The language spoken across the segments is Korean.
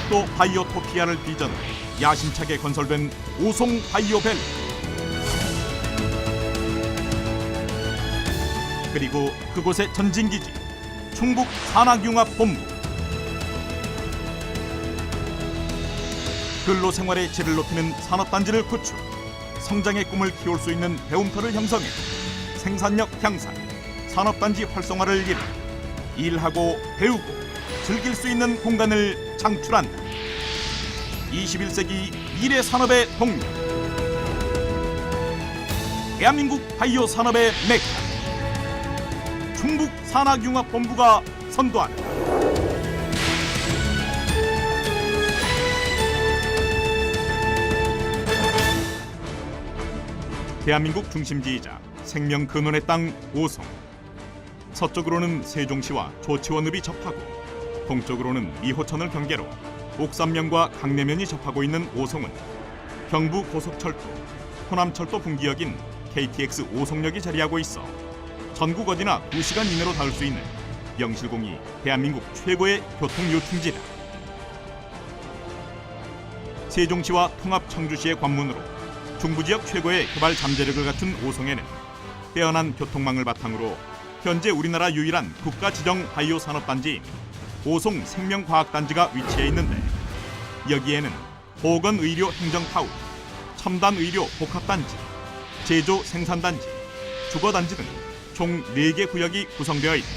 충북도 바이오토피아를 비전으로 야심차게 건설된 오송 바이오밸리, 그리고 그곳의 전진기지 충북 산학융합본부. 근로생활의 질을 높이는 산업단지를 구축, 성장의 꿈을 키울 수 있는 배움터를 형성해 생산력 향상, 산업단지 활성화를 이루 일하고 배우고 즐길 수 있는 공간을 창출한다. 21세기 미래 산업의 동력, 대한민국 바이오 산업의 메카, 충북 산학융합본부가 선도한다. 대한민국 중심지이자 생명 근원의 땅 오송. 서쪽으로는 세종시와 조치원읍이 접하고 동쪽으로는 미호천을 경계로 옥삼면과 강내면이 접하고 있는 오송은 경부 고속철도, 호남철도 분기역인 KTX 오송역이 자리하고 있어 전국 어디나 2시간 이내로 닿을 수 있는 영실공이 대한민국 최고의 교통요충지다. 세종시와 통합 청주시의 관문으로 중부지역 최고의 개발 잠재력을 갖춘 오송에는 빼어난 교통망을 바탕으로 현재 우리나라 유일한 국가지정 바이오 산업단지인 오송 생명과학단지가 위치해 있는데, 여기에는 보건의료 행정타운, 첨단의료 복합단지, 제조 생산단지, 주거단지 등 총 4개 구역이 구성되어 있다.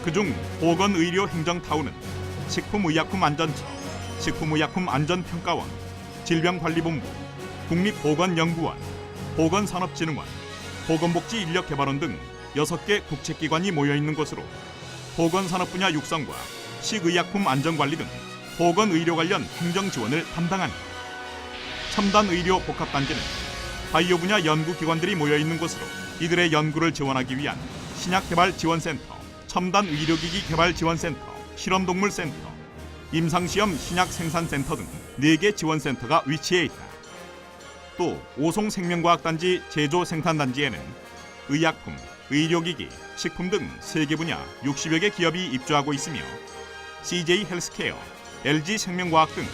그중 보건의료 행정타운은 식품의약품안전처, 식품의약품안전평가원, 질병관리본부, 국립보건연구원, 보건산업진흥원, 보건복지인력개발원 등 6개 국책기관이 모여있는 곳으로 보건산업 분야 육성과 식의약품 안전관리 등 보건의료 관련 행정지원을 담당한다. 첨단의료 복합단지는 바이오 분야 연구기관들이 모여있는 곳으로 이들의 연구를 지원하기 위한 신약개발지원센터, 첨단의료기기 개발지원센터, 실험동물센터, 임상시험 신약생산센터 등 4개 지원센터가 위치해 있다. 또 오송생명과학단지 제조생산단지에는 의약품, 의료기기, 식품 등 3개 분야 60여 개 기업이 입주하고 있으며 CJ 헬스케어, LG생명과학 등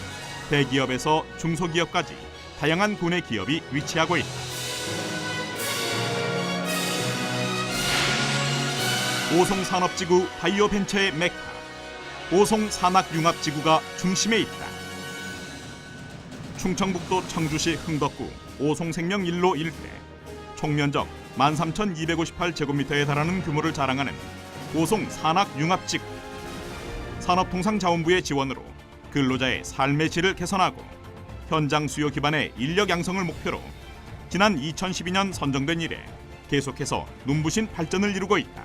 대기업에서 중소기업까지 다양한 군의 기업이 위치하고 있다. 오송산업지구 바이오벤처의 메카, 오송산학융합지구가 중심에 있다. 충청북도 청주시 흥덕구 오송생명 1로 일대, 총면적 13,258제곱미터에 달하는 규모를 자랑하는 오송산학융합지구. 산업통상자원부의 지원으로 근로자의 삶의 질을 개선하고 현장 수요 기반의 인력 양성을 목표로 지난 2012년 선정된 이래 계속해서 눈부신 발전을 이루고 있다.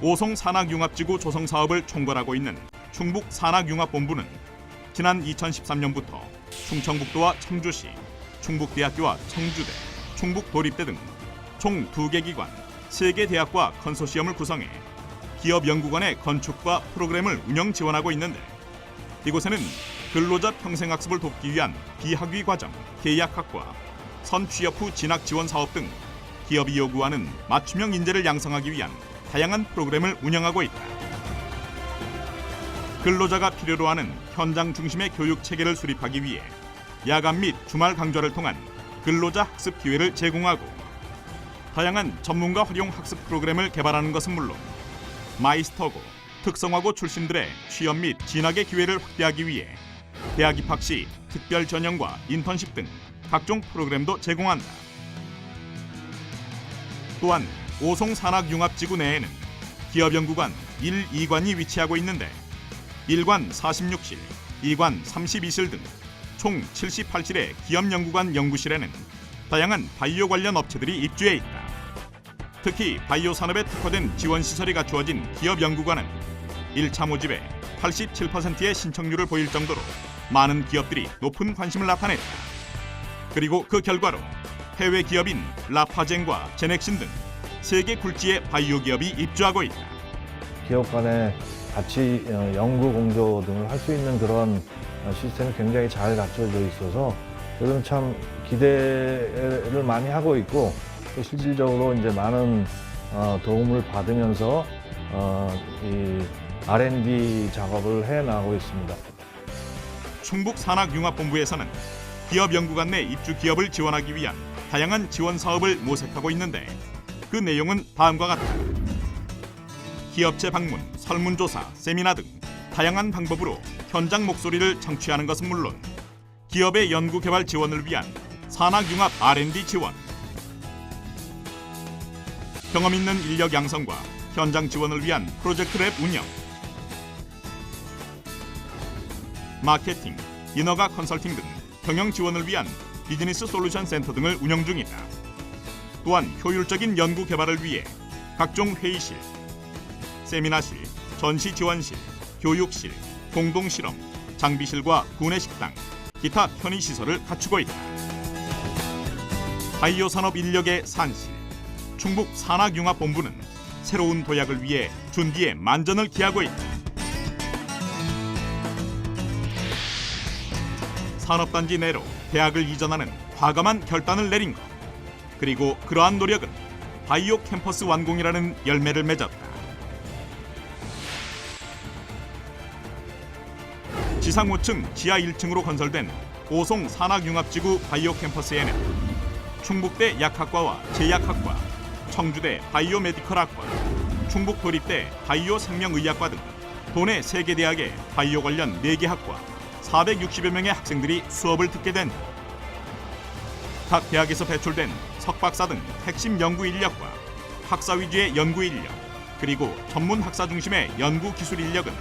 오송산학융합지구 조성 사업을 총괄하고 있는 충북산학융합본부는 지난 2013년부터 충청북도와 청주시, 충북대학교와 청주대, 충북도립대 등 총 2개 기관, 3개 대학과 컨소시엄을 구성해 기업 연구관의 건축과 프로그램을 운영 지원하고 있는데, 이곳에는 근로자 평생학습을 돕기 위한 비학위 과정, 계약학과, 선취업 후 진학 지원 사업 등 기업이 요구하는 맞춤형 인재를 양성하기 위한 다양한 프로그램을 운영하고 있다. 근로자가 필요로 하는 현장 중심의 교육 체계를 수립하기 위해 야간 및 주말 강좌를 통한 근로자 학습 기회를 제공하고 다양한 전문가 활용 학습 프로그램을 개발하는 것은 물론 마이스터고 특성화고 출신들의 취업 및 진학의 기회를 확대하기 위해 대학 입학 시 특별 전형과 인턴십 등 각종 프로그램도 제공한다. 또한 오송산학융합지구 내에는 기업연구관 1, 2관이 위치하고 있는데 1관 46실, 2관 32실 등 총 78실의 기업연구관 연구실에는 다양한 바이오 관련 업체들이 입주해 있다. 특히 바이오 산업에 특화된 지원시설이 갖추어진 기업연구관은 1차 모집에 87%의 신청률을 보일 정도로 많은 기업들이 높은 관심을 나타냈다. 그리고 그 결과로 해외 기업인 라파젠과 제넥신 등 세계 굴지의 바이오 기업이 입주하고 있다. 기업 간에 같이 연구 공조 등을 할 수 있는 그런 시스템이 굉장히 잘 갖춰져 있어서 저는 참 기대를 많이 하고 있고, 또 실질적으로 이제 많은 도움을 받으면서 이 R&D 작업을 해나가고 있습니다. 충북산학융합본부에서는 기업 연구관 내 입주 기업을 지원하기 위한 다양한 지원 사업을 모색하고 있는데 그 내용은 다음과 같다. 기업체 방문, 설문조사, 세미나 등 다양한 방법으로 현장 목소리를 청취하는 것은 물론 기업의 연구개발 지원을 위한 산학융합 R&D 지원, 경험 있는 인력 양성과 현장 지원을 위한 프로젝트 랩 운영, 마케팅, 인허가 컨설팅 등 경영 지원을 위한 비즈니스 솔루션 센터 등을 운영 중이다. 또한 효율적인 연구 개발을 위해 각종 회의실, 세미나실, 전시 지원실, 교육실, 공동 실험, 장비실과 구내 식당, 기타 편의 시설을 갖추고 있다. 바이오 산업 인력의 산실, 충북 산학융합본부는 새로운 도약을 위해 준비에 만전을 기하고 있다. 산업단지 내로 대학을 이전하는 과감한 결단을 내린 것, 그리고 그러한 노력은 바이오 캠퍼스 완공이라는 열매를 맺었다. 지상 5층, 지하 1층으로 건설된 오송 산학융합지구 바이오 캠퍼스에는 충북대 약학과와 제약학과, 청주대 바이오메디컬학과, 충북도립대 바이오생명의학과 등 도내 3개 대학의 바이오 관련 4개 학과 460여 명의 학생들이 수업을 듣게 된다. 각 대학에서 배출된 석박사 등 핵심 연구 인력과 학사 위주의 연구 인력, 그리고 전문 학사 중심의 연구 기술 인력은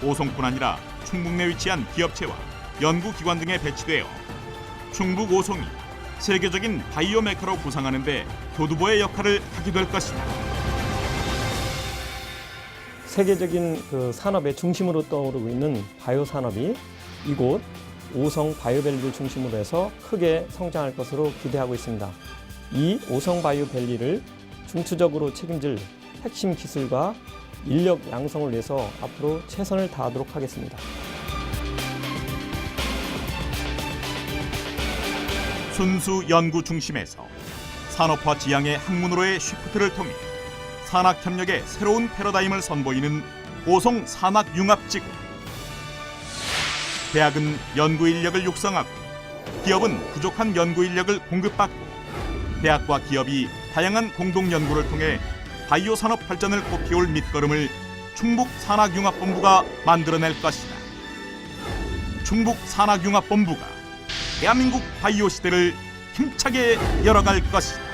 오송뿐 아니라 충북 내 위치한 기업체와 연구기관 등에 배치되어 충북 오송이 세계적인 바이오 메카로 부상하는 데 교두보의 역할을 하게 될 것이다. 세계적인 그 산업의 중심으로 떠오르고 있는 바이오 산업이 이곳 오성 바이오밸리를 중심으로 해서 크게 성장할 것으로 기대하고 있습니다. 이 오성 바이오밸리를 중추적으로 책임질 핵심 기술과 인력 양성을 위해서 앞으로 최선을 다하도록 하겠습니다. 순수 연구 중심에서 산업화 지향의 학문으로의 쉬프트를 통해 산학 협력의 새로운 패러다임을 선보이는 오송 산학융합지구. 대학은 연구 인력을 육성하고 기업은 부족한 연구 인력을 공급받고 대학과 기업이 다양한 공동 연구를 통해 바이오 산업 발전을 꽃피울 밑거름을 충북 산학융합본부가 만들어낼 것이다. 충북 산학융합본부가 대한민국 바이오 시대를 힘차게 열어갈 것이다.